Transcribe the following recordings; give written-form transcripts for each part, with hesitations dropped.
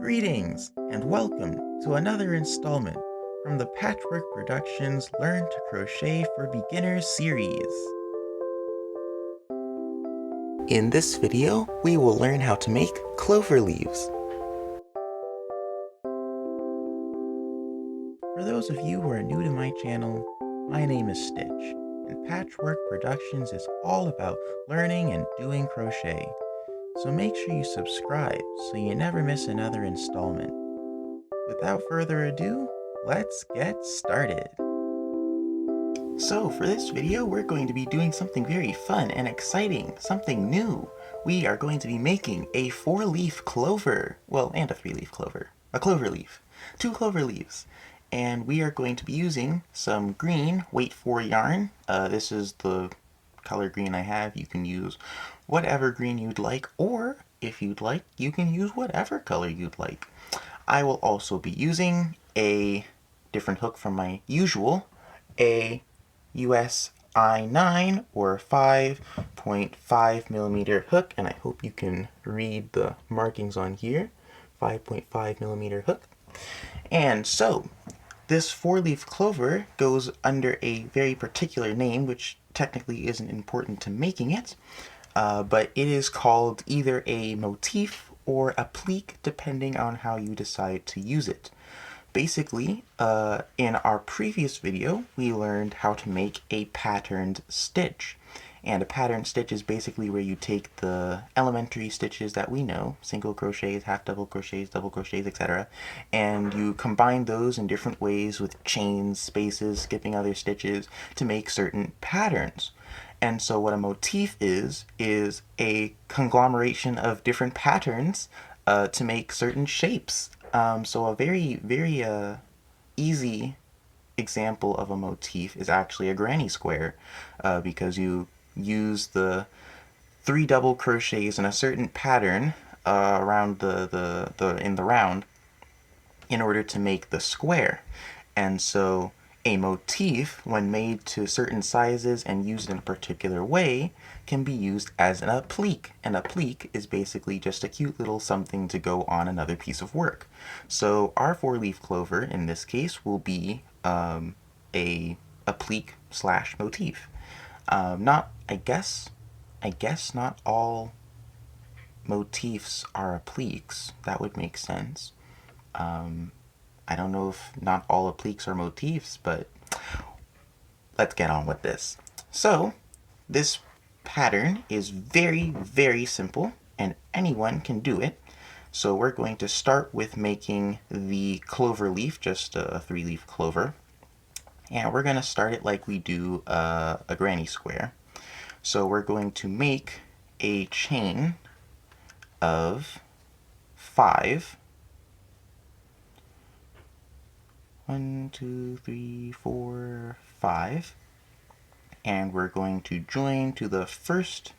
Greetings and welcome to another installment from the Patchwork Productionz Learn to Crochet for Beginners series. In this video, we will learn how to make clover leaves. For those of you who are new to my channel, my name is Stitch, and Patchwork Productionz is all about learning and doing crochet. So make sure you subscribe so you never miss another installment. Without further ado, let's get started. So for this video, we're going to be doing something very fun and exciting, something new. We are going to be making a 4-leaf clover, well, and a 3-leaf clover, a clover leaf, 2 clover leaves. And we are going to be using some green Wait For yarn. This is the color green I have. You can use whatever green you'd like, or if you'd like, you can use whatever color you'd like. I will also be using a different hook from my usual, a US I9 or 5.5 millimeter hook, and I hope you can read the markings on here. 5.5 millimeter hook. And so this 4-leaf clover goes under a very particular name, which technically isn't important to making it, but it is called either a motif or applique, depending on how you decide to use it. Basically, in our previous video, we learned how to make a patterned stitch. And a patterned stitch is basically where you take the elementary stitches that we know, single crochets, half double crochets, double crochets, etc., and you combine those in different ways with chains, spaces, skipping other stitches to make certain patterns. And so what a motif is a conglomeration of different patterns to make certain shapes. So a very easy example of a motif is actually a granny square, because you use the 3 double crochets in a certain pattern around in the round in order to make the square. And so a motif, when made to certain sizes and used in a particular way, can be used as an applique. An applique is basically just a cute little something to go on another piece of work. So our 4-leaf clover in this case will be a applique / motif. I guess not all motifs are appliques. That would make sense. I don't know if not all appliques are motifs, but let's get on with this. So this pattern is very simple and anyone can do it. So we're going to start with making the clover leaf, just a 3-leaf clover. And we're going to start it like we do a granny square. So we're going to make a chain of 5. 1, 2, 3, 4, 5. And we're going to join to the first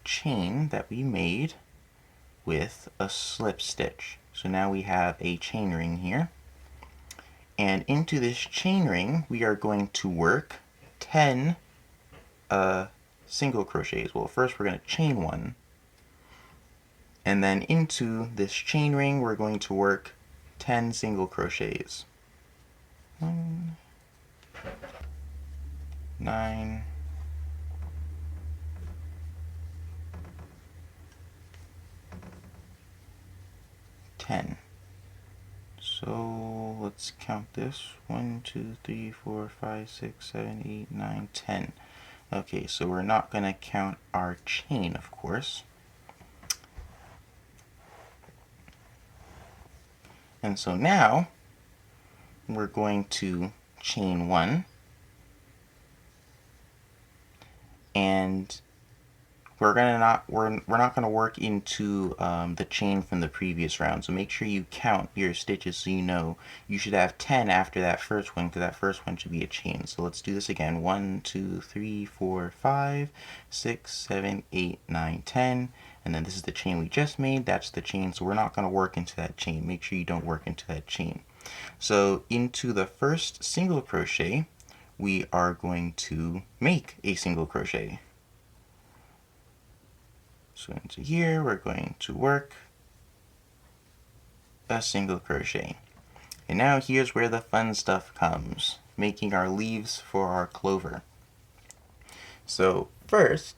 chain that we made with a slip stitch. So now we have a chain ring here. And into this chain ring, we are going to work 10 single crochets. Well, first we're going to chain 1. And then into this chain ring, we're going to work 10 single crochets. 1, 9, 10. So let's count this. 1, 2, 3, 4, 5, 6, 7, 8, 9, 10. Okay, so we're not going to count our chain, of course. And so now we're going to chain 1, and we're not going to work into the chain from the previous round. So make sure you count your stitches so you know you should have 10 after that first one, because that first one should be a chain. So let's do this again. 1, 2, 3, 4, 5, 6, 7, 8, 9, 10. And then this is the chain we just made. That's the chain. So we're not going to work into that chain. Make sure you don't work into that chain. So into the first single crochet, we are going to make a single crochet. So into here, we're going to work a single crochet. And now here's where the fun stuff comes, making our leaves for our clover. So first,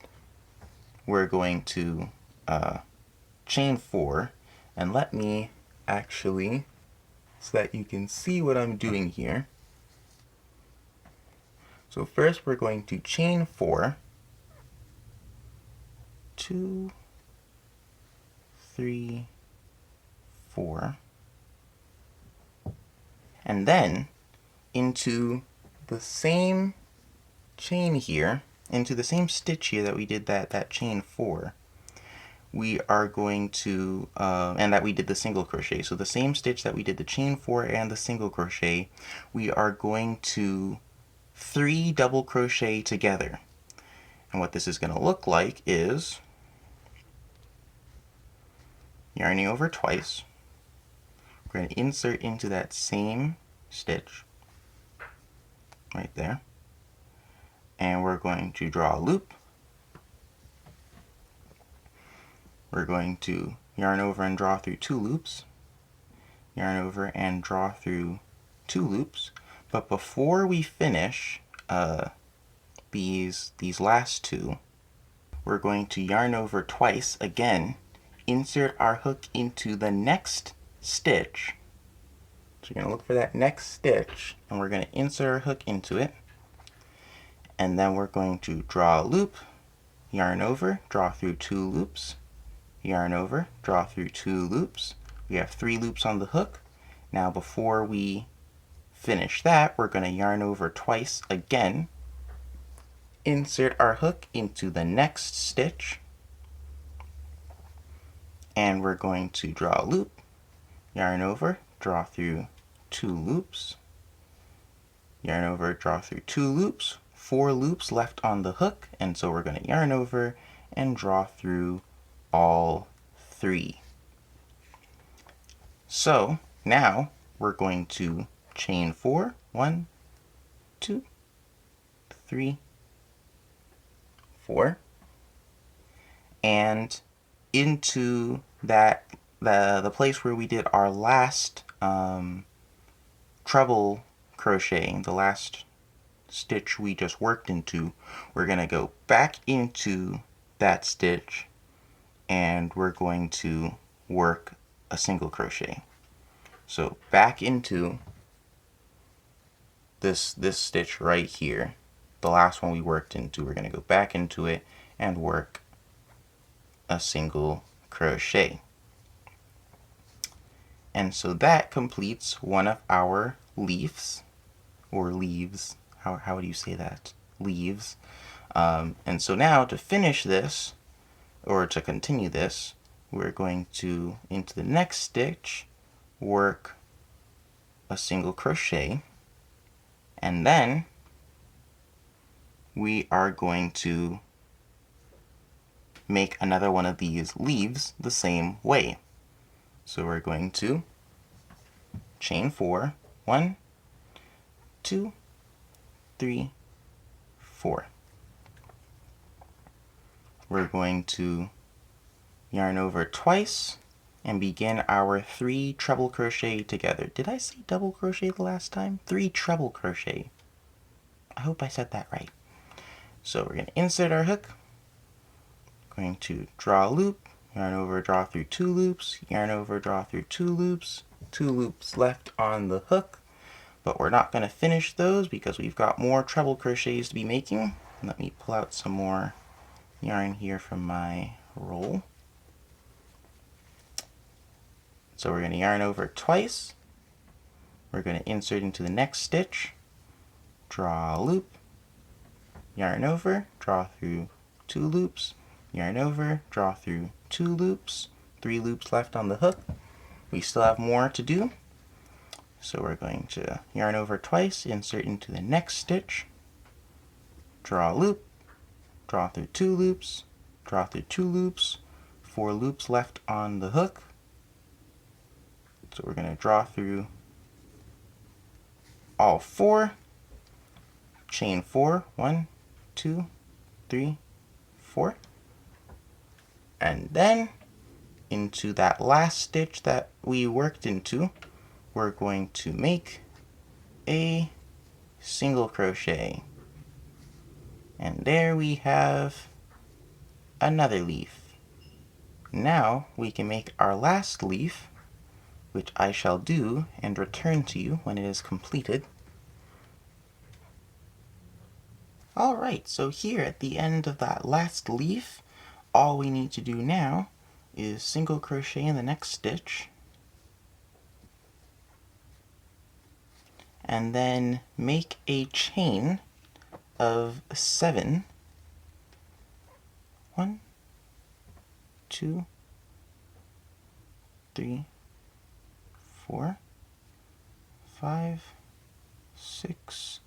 we're going to chain 4, and let me actually, so that you can see what I'm doing here. So first we're going to chain 4, 2, 3, 4, and then into the same chain here, into the same stitch here that we did that chain 4, we are going to, and that we did the single crochet. So the same stitch that we did the chain 4 and the single crochet, we are going to 3 double crochet together. And what this is going to look like is yarning over twice. We're going to insert into that same stitch right there, and we're going to draw a loop. We're going to yarn over and draw through 2 loops, yarn over and draw through 2 loops. But before we finish these last 2, we're going to yarn over twice again, insert our hook into the next stitch. So you're going to look for that next stitch, and we're going to insert our hook into it, and then we're going to draw a loop, yarn over, draw through 2 loops, yarn over, draw through 2 loops. We have 3 loops on the hook. Now before we finish that, we're going to yarn over twice again, insert our hook into the next stitch, and we're going to draw a loop, yarn over, draw through 2 loops, yarn over, draw through 2 loops, 4 loops left on the hook, and so we're going to yarn over and draw through all 3. So now we're going to chain 4, 1, 2, 3, 4, and into that the place where we did our last treble crocheting, the last stitch we just worked into, we're going to go back into that stitch, and we're going to work a single crochet. So back into this stitch right here, the last one we worked into, we're going to go back into it and work a single crochet. And so that completes one of our leaves, or leaves. How would you say that? Leaves. And so now to finish this, or to continue this, we're going to, into the next stitch, work a single crochet, and then we are going to make another one of these leaves the same way. So we're going to chain 4, 1, 2, 3, 4. We're going to yarn over twice and begin our 3 treble crochet together. Did I say double crochet the last time? 3 treble crochet. I hope I said that right. So we're going to insert our hook, going to draw a loop, yarn over, draw through 2 loops, yarn over, draw through 2 loops, 2 loops left on the hook, but we're not going to finish those because we've got more treble crochets to be making. Let me pull out some more yarn here from my roll. So we're going to yarn over twice, we're going to insert into the next stitch, draw a loop, yarn over, draw through 2 loops, yarn over, draw through 2 loops, 3 loops left on the hook. We still have more to do, so we're going to yarn over twice, insert into the next stitch, draw a loop, draw through 2 loops, draw through 2 loops, 4 loops left on the hook. So we're going to draw through all 4, chain 4, 1, 2, 3, 4, and then into that last stitch that we worked into, we're going to make a single crochet. And there we have another leaf. Now we can make our last leaf, which I shall do and return to you when it is completed. Alright, so here at the end of that last leaf, all we need to do now is single crochet in the next stitch, and then make a chain of 7. 1, 2, 3, 4, 5, 6,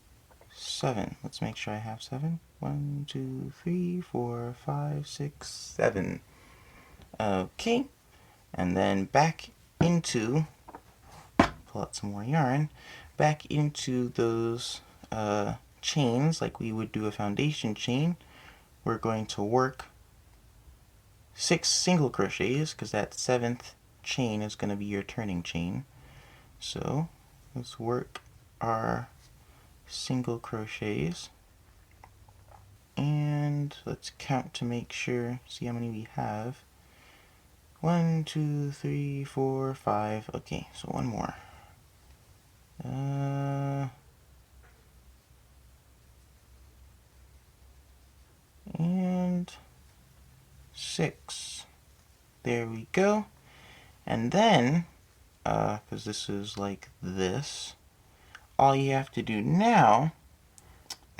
7. Let's make sure I have 7. 1, 2, 3, 4, 5, 6, 7. Okay, and then back into, pull out some more yarn, back into those chains like we would do a foundation chain. We're going to work 6 single crochets because that 7th chain is going to be your turning chain. So let's work our single crochets, and let's count to make sure, see how many we have. 1, 2, 3, 4, 5. Okay, so one more. And 6. There we go. And then, because this is like this, all you have to do now,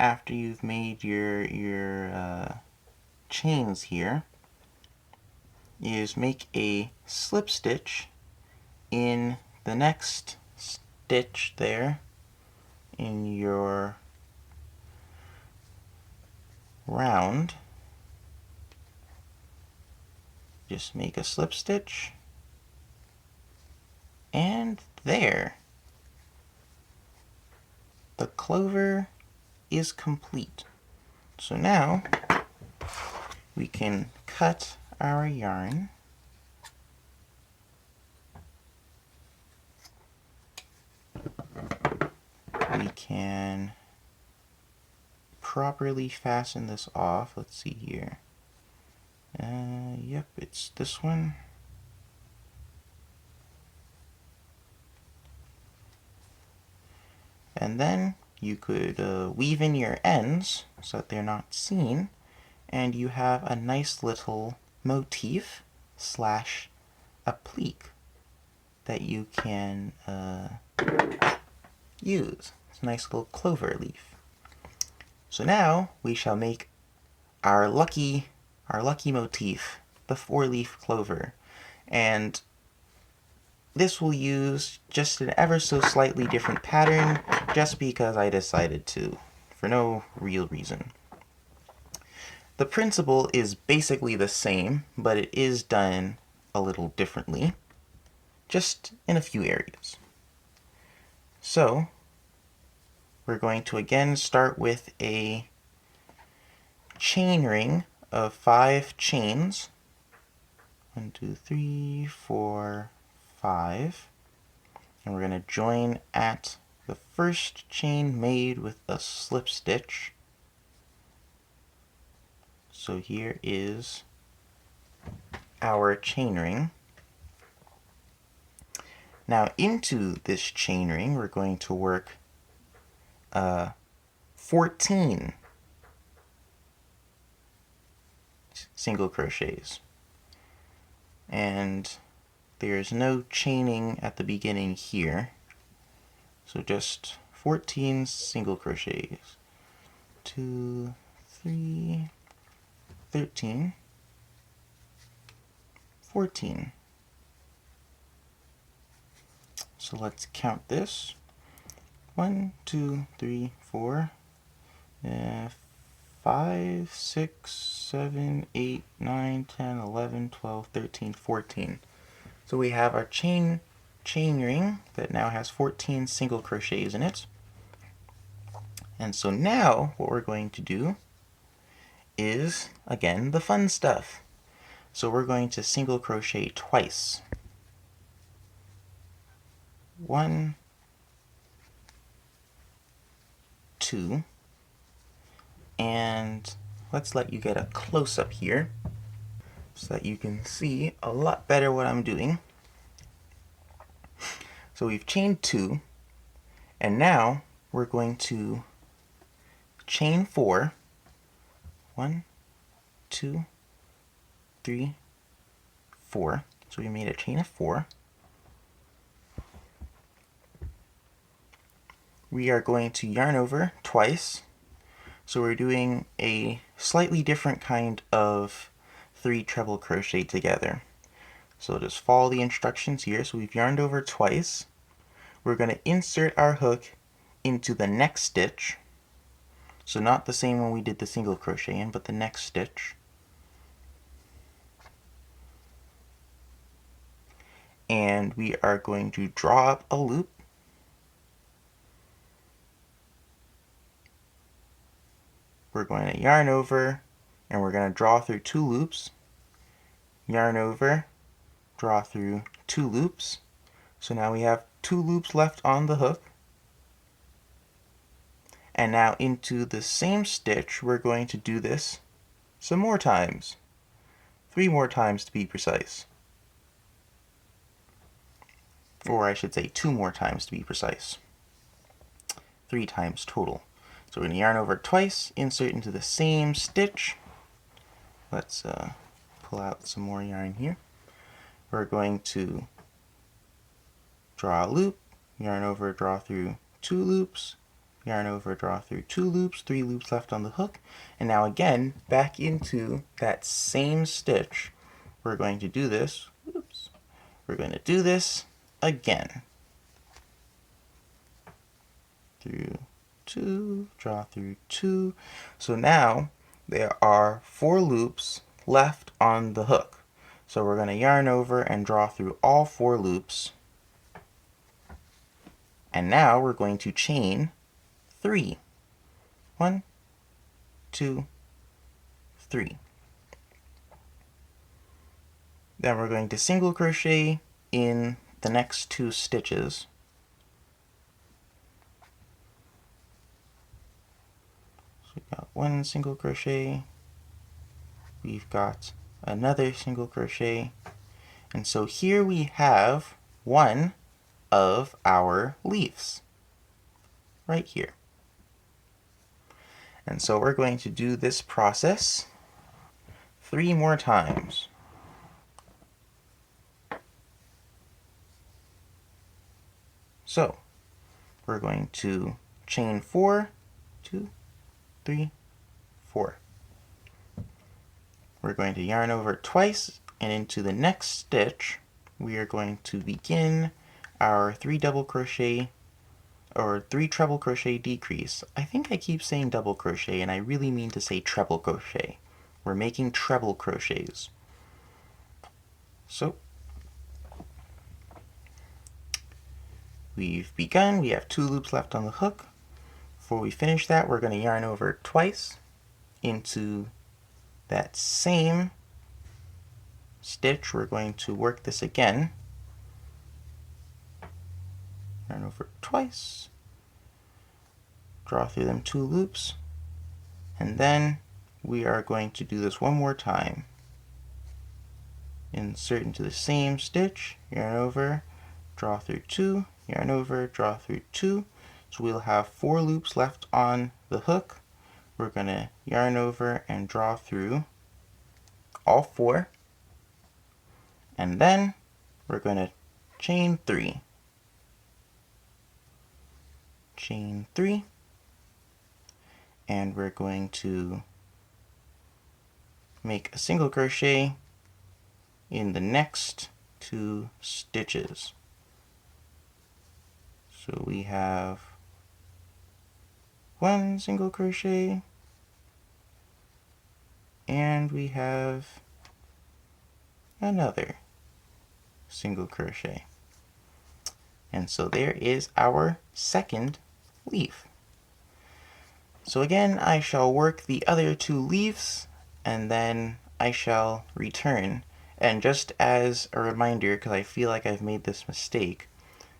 after you've made your chains here, is make a slip stitch in the next stitch there in your round. Just make a slip stitch, and there, the clover is complete. So now we can cut our yarn. We can properly fasten this off. Let's see here. Yep, it's this one. And then you could weave in your ends so that they're not seen, and you have a nice little motif slash applique that you can use. It's a nice little clover leaf. So now we shall make our lucky motif, the 4-leaf clover. And this will use just an ever so slightly different pattern, just because I decided to, for no real reason. The principle is basically the same, but it is done a little differently, just in a few areas. So we're going to again start with a chain ring of 5 chains. 1, 2, 3, 4, 5. And we're going to join at the first chain made with a slip stitch. So here is our chain ring. Now into this chain ring we're going to work 14 single crochets. And there's no chaining at the beginning here, so just 14 single crochets. 2, 3, 13, 14. So let's count this. 1, 2, 3, 4, 5, 6, 7, 8, 9, 10, 11, 12, 13, 14. So we have our chain ring that now has 14 single crochets in it. And so now what we're going to do is, again, the fun stuff. So we're going to single crochet twice. 1, 2, and let's let you get a close-up here so that you can see a lot better what I'm doing. So we've chained 2, and now we're going to chain 4. 1, 2, 3, 4. So we made a chain of 4. We are going to yarn over twice. So we're doing a slightly different kind of 3 treble crochet together. So just follow the instructions here. So we've yarned over twice. We're going to insert our hook into the next stitch. So not the same one we did the single crochet in, but the next stitch. And we are going to draw up a loop. We're going to yarn over, and we're going to draw through 2 loops. Yarn over, draw through 2 loops. So now we have 2 loops left on the hook. And now into the same stitch, we're going to do this some more times. 3 more times to be precise. Or I should say 2 more times to be precise. 3 times total. So we're going to yarn over twice, insert into the same stitch. Let's pull out some more yarn here. We're going to draw a loop, yarn over, draw through 2 loops, yarn over, draw through 2 loops, 3 loops left on the hook, and now again back into that same stitch. We're going to do this. Oops. We're going to do this again. Through 2, draw through 2. So now there are 4 loops left on the hook. So we're going to yarn over and draw through all 4 loops. And now we're going to chain 3. 1, 2, 3. Then we're going to single crochet in the next 2 stitches. So we've got 1 single crochet, we've got another single crochet, and so here we have one of our leaves right here. And so we're going to do this process 3 more times. So we're going to chain 4, 2, 3, 4. We're going to yarn over twice, and into the next stitch we are going to begin our 3 double crochet or 3 treble crochet decrease. I think I keep saying double crochet, and I really mean to say treble crochet. We're making treble crochets. So we've begun, we have 2 loops left on the hook. Before we finish that, we're going to yarn over twice into that same stitch. We're going to work this again. Yarn over twice, draw through them 2 loops, and then we are going to do this one more time. Insert into the same stitch, yarn over, draw through 2, yarn over, draw through 2. So we'll have 4 loops left on the hook. We're going to yarn over and draw through all 4. And then we're going to chain 3. Chain 3. And we're going to make a single crochet in the next 2 stitches. So we have 1 single crochet, and we have another single crochet. And so there is our second leaf. So again, I shall work the other 2 leaves, and then I shall return And just as a reminder, because I feel like I've made this mistake,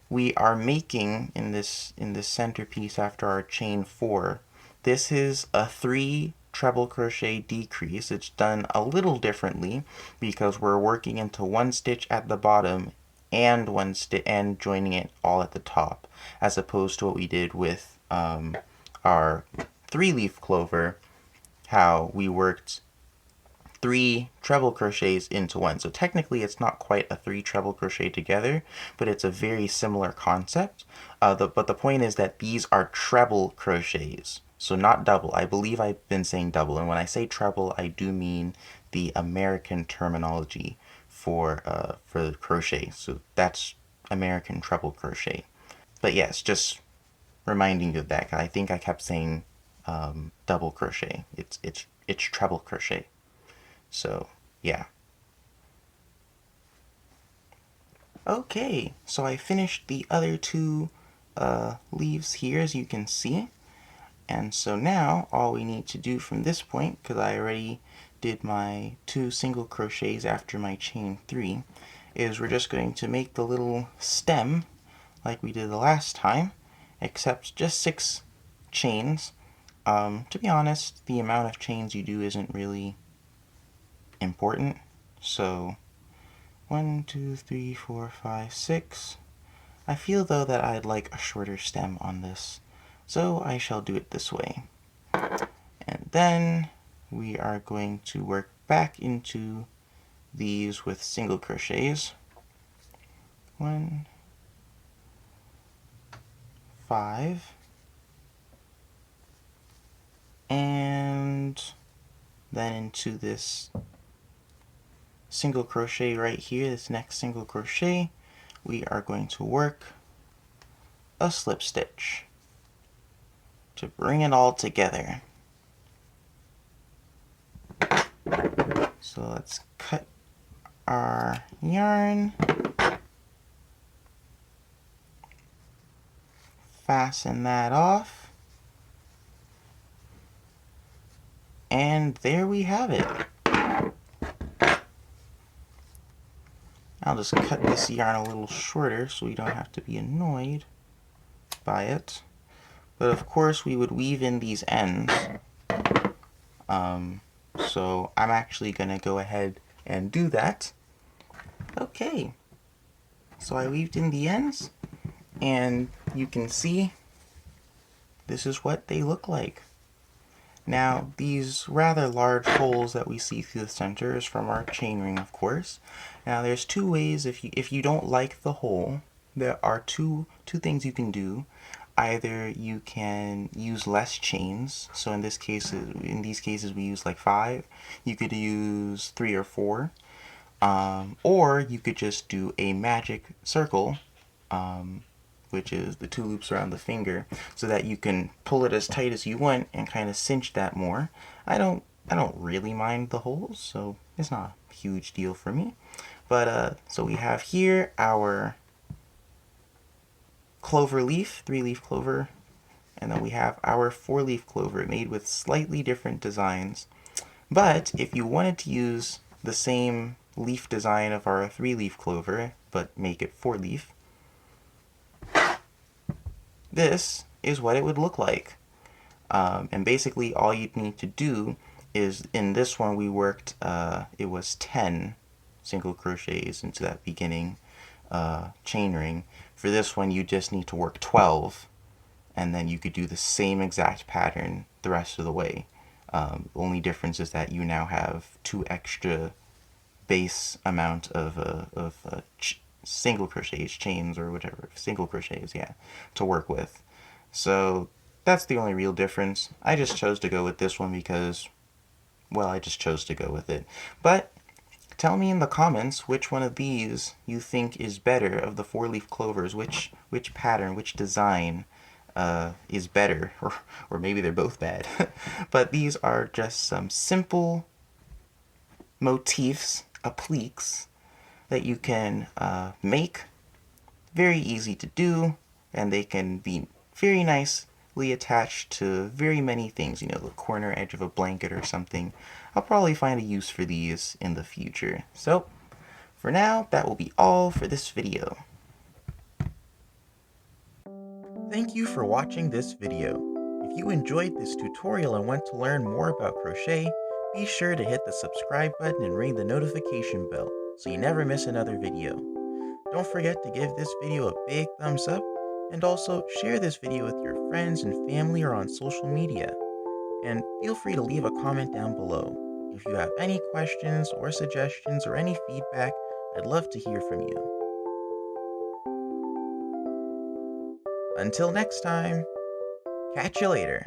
we are making in this centerpiece after our chain 4, this is a 3 treble crochet decrease. It's done a little differently because we're working into one stitch at the bottom and one stitch and joining it all at the top, as opposed to what we did with our 3-leaf clover, how we worked 3 treble crochets into one. So technically it's not quite a 3 treble crochet together, but it's a very similar concept. But the point is that these are treble crochets, so not double. I believe I've been saying double, and when I say treble, I do mean the American terminology for crochet. So that's American treble crochet. But yes, just reminding you of that. I think I kept saying double crochet. It's treble crochet. So, yeah. Okay, so I finished the other 2 leaves here, as you can see. And so now, all we need to do from this point, because I already did my 2 single crochets after my chain 3, is we're just going to make the little stem like we did the last time, except just 6 chains. To be honest, the amount of chains you do isn't really important. So 1, 2, 3, 4, 5, 6. I feel though that I'd like a shorter stem on this, so I shall do it this way. And then we are going to work back into these with single crochets. 1, 5, and then into this single crochet right here, this next single crochet, we are going to work a slip stitch to bring it all together. So let's cut our yarn, fasten that off, and there we have it. I'll just cut this yarn a little shorter so we don't have to be annoyed by it. But of course we would weave in these ends. So I'm actually going to go ahead and do that. Okay, so I weaved in the ends, and you can see this is what they look like. Now, these rather large holes that we see through the center is from our chain ring, of course. Now, there's 2 ways. If you don't like the hole, there are two things you can do. Either you can use less chains. So in these cases, we use like 5. You could use 3 or 4, or you could just do a magic circle. Which is the 2 loops around the finger, so that you can pull it as tight as you want and kind of cinch that more. I don't really mind the holes, so it's not a huge deal for me. But so we have here our clover leaf, 3-leaf clover, and then we have our 4-leaf clover made with slightly different designs. But if you wanted to use the same leaf design of our 3-leaf clover, but make it 4-leaf, this is what it would look like. And basically all you'd need to do is, in this one we worked, it was 10 single crochets into that beginning chain ring. For this one you just need to work 12, and then you could do the same exact pattern the rest of the way. The only difference is that you now have 2 extra base amount of single crochets, chains, or whatever, single crochets, yeah, to work with. So that's the only real difference. I just chose to go with this one because, well, I just chose to go with it. But tell me in the comments which one of these you think is better of the 4-leaf clovers, which pattern, which design is better, or maybe they're both bad. But these are just some simple motifs, appliques, that you can make. Very easy to do, and they can be very nicely attached to very many things. You know, the corner edge of a blanket or something. I'll probably find a use for these in the future. So, For now, that will be all for this video. Thank you for watching this video. If you enjoyed this tutorial and want to learn more about crochet, be sure to hit the subscribe button and ring the notification bell so you never miss another video. Don't forget to give this video a big thumbs up and also share this video with your friends and family or on social media. And feel free to leave a comment down below. If you have any questions or suggestions or any feedback, I'd love to hear from you. Until next time, catch you later.